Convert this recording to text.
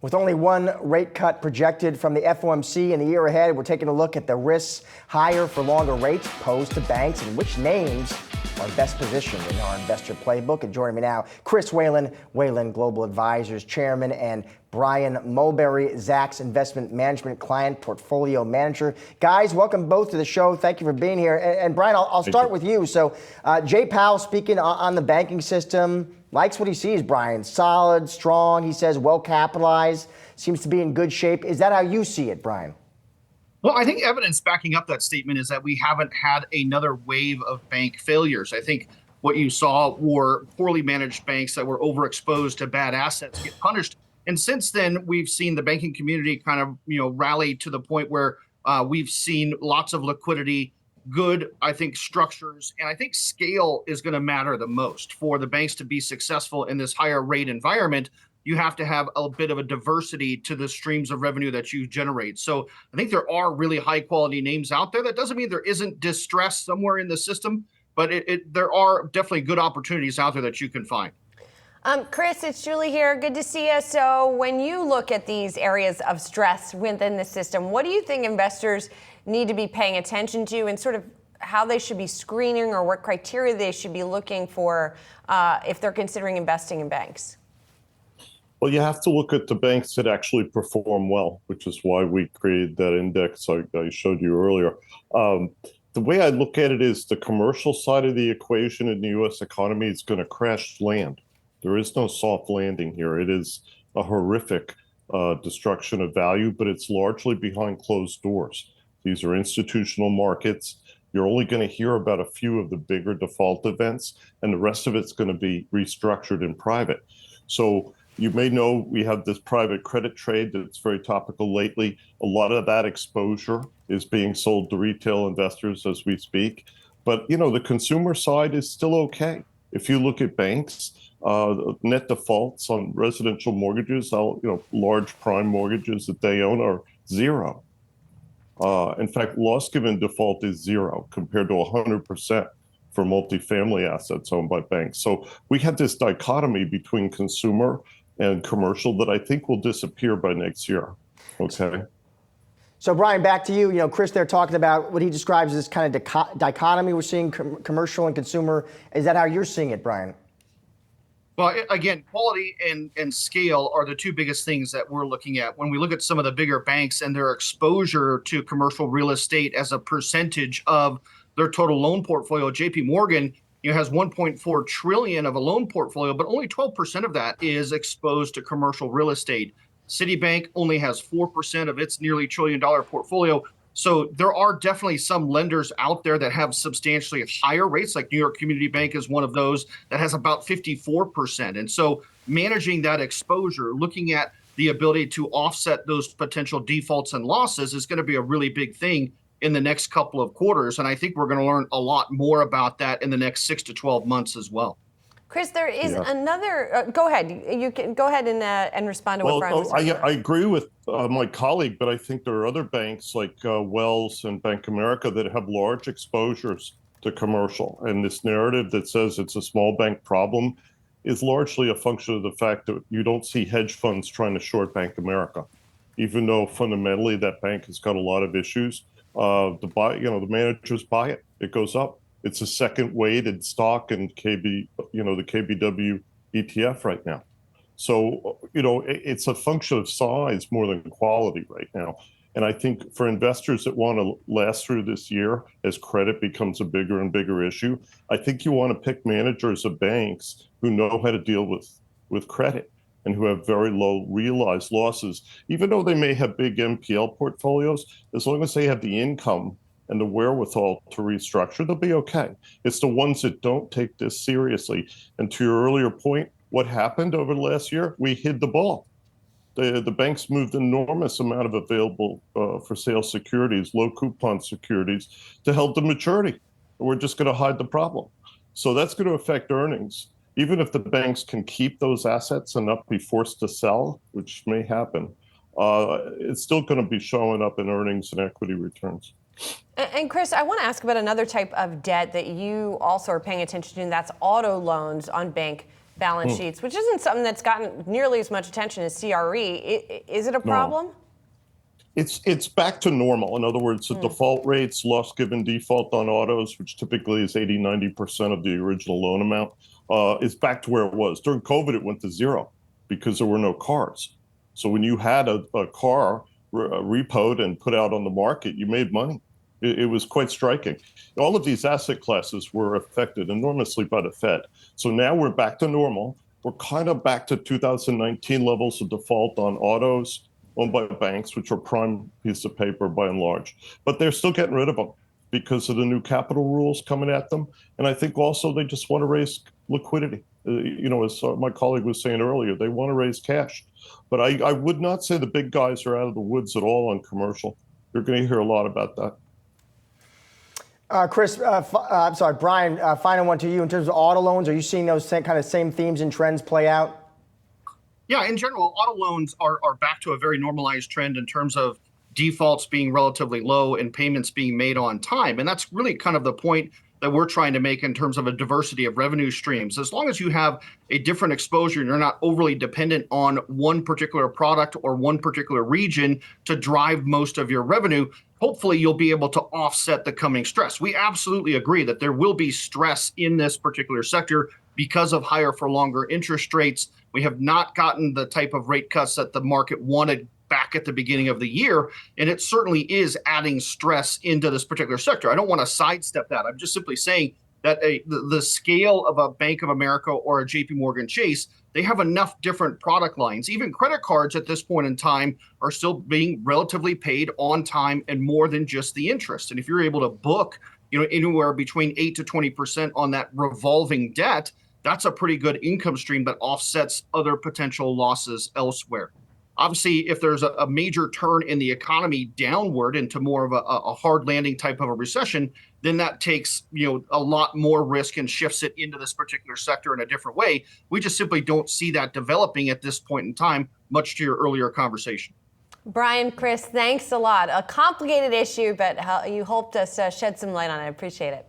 With only one rate cut projected from the FOMC in the year ahead, we're taking a look at the risks higher for longer rates posed to banks and which names are best positioned in our investor playbook. And joining me now, Chris Whalen, Whalen Global Advisors Chairman, and Brian Mulberry, Zacks Investment Management Client Portfolio Manager. Guys, welcome both to the show. Thank you for being here. And Brian, I'll start with you. So Jay Powell speaking on the banking system, likes what he sees, Brian. Solid, strong, he says, well capitalized, seems to be in good shape. Is that how you see it, Brian? Well, I think evidence backing up that statement is that we haven't had another wave of bank failures. I think what you saw were poorly managed banks that were overexposed to bad assets get punished. And since then, we've seen the banking community kind of, rally to the point where we've seen lots of liquidity, good, I think, structures. And I think scale is going to matter the most for the banks to be successful in this higher rate environment. You have to have a bit of a diversity to the streams of revenue that you generate. So I think there are really high quality names out there. That doesn't mean there isn't distress somewhere in the system, but there are definitely good opportunities out there that you can find. Chris, it's Julie here. Good to see you. So when you look at these areas of stress within the system, what do you think investors need to be paying attention to and sort of how they should be screening or what criteria they should be looking for if they're considering investing in banks? Well, you have to look at the banks that actually perform well, which is why we created that index I showed you earlier. The way I look at it is the commercial side of the equation in the U.S. economy is going to crash land. There is no soft landing here. It is a horrific destruction of value, but it's largely behind closed doors. These are institutional markets. You're only going to hear about a few of the bigger default events, and the rest of it's going to be restructured in private. So you may know we have this private credit trade that's very topical lately. A lot of that exposure is being sold to retail investors as we speak. But, the consumer side is still okay. If you look at banks, net defaults on residential mortgages, large prime mortgages that they own are zero. In fact, loss given default is zero compared to 100% for multifamily assets owned by banks. So we have this dichotomy between consumer and commercial that I think will disappear by next year. Okay. So Brian, back to you. Chris, they're talking about what he describes as kind of dichotomy we're seeing commercial and consumer. Is that how you're seeing it, Brian? Well, again, quality and scale are the two biggest things that we're looking at. When we look at some of the bigger banks and their exposure to commercial real estate as a percentage of their total loan portfolio, JP Morgan has 1.4 trillion of a loan portfolio, but only 12% of that is exposed to commercial real estate. Citibank only has 4% of its nearly $1 trillion portfolio. So there are definitely some lenders out there that have substantially higher rates, like New York Community Bank is one of those that has about 54%. And so managing that exposure, looking at the ability to offset those potential defaults and losses is going to be a really big thing in the next couple of quarters. And I think we're going to learn a lot more about that in the next 6 to 12 months as well. Chris, there is another. Go ahead. You can go ahead and respond to what Brian was saying. I agree with my colleague, but I think there are other banks like Wells and Bank of America that have large exposures to commercial. And this narrative that says it's a small bank problem is largely a function of the fact that you don't see hedge funds trying to short Bank of America, even though fundamentally that bank has got a lot of issues. The managers buy it. It goes up. It's a second weighted stock in the KBW ETF right now. So, it's a function of size more than quality right now. And I think for investors that want to last through this year as credit becomes a bigger and bigger issue, I think you want to pick managers of banks who know how to deal with credit and who have very low realized losses. Even though they may have big NPL portfolios, as long as they have the income and the wherewithal to restructure, they'll be okay. It's the ones that don't take this seriously. And to your earlier point, what happened over the last year? We hid the ball. The banks moved an enormous amount of available for sale securities, low coupon securities, to held to maturity. We're just going to hide the problem. So that's going to affect earnings. Even if the banks can keep those assets and not be forced to sell, which may happen, it's still going to be showing up in earnings and equity returns. And Chris, I want to ask about another type of debt that you also are paying attention to, and that's auto loans on bank balance sheets, which isn't something that's gotten nearly as much attention as CRE. Is it a problem? It's back to normal. In other words, the default rates, loss given default on autos, which typically is 80-90% of the original loan amount, is back to where it was. During COVID, it went to zero because there were no cars. So when you had a car repoed and put out on the market, you made money. It was quite striking. All of these asset classes were affected enormously by the Fed. So now we're back to normal. We're kind of back to 2019 levels of default on autos owned by banks, which are prime piece of paper by and large. But they're still getting rid of them because of the new capital rules coming at them. And I think also they just want to raise liquidity. As my colleague was saying earlier, they want to raise cash. But I would not say the big guys are out of the woods at all on commercial. You're going to hear a lot about that. Chris, I'm sorry, Brian, final one to you. In terms of auto loans, are you seeing those same themes and trends play out? Yeah, in general, auto loans are back to a very normalized trend in terms of defaults being relatively low and payments being made on time. And that's really kind of the point that we're trying to make in terms of a diversity of revenue streams. As long as you have a different exposure and you're not overly dependent on one particular product or one particular region to drive most of your revenue, hopefully you'll be able to offset the coming stress. We absolutely agree that there will be stress in this particular sector because of higher for longer interest rates. We have not gotten the type of rate cuts that the market wanted back at the beginning of the year, and it certainly is adding stress into this particular sector. I don't want to sidestep that. I'm just simply saying that the scale of a Bank of America or a JP Morgan Chase, they have enough different product lines. Even credit cards at this point in time are still being relatively paid on time and more than just the interest. And if you're able to book, anywhere between 8 to 20% on that revolving debt, that's a pretty good income stream that offsets other potential losses elsewhere. Obviously, if there's a major turn in the economy downward into more of a hard landing type of a recession, then that takes a lot more risk and shifts it into this particular sector in a different way. We just simply don't see that developing at this point in time, much to your earlier conversation. Brian, Chris, thanks a lot. A complicated issue, but you helped us shed some light on it. I appreciate it.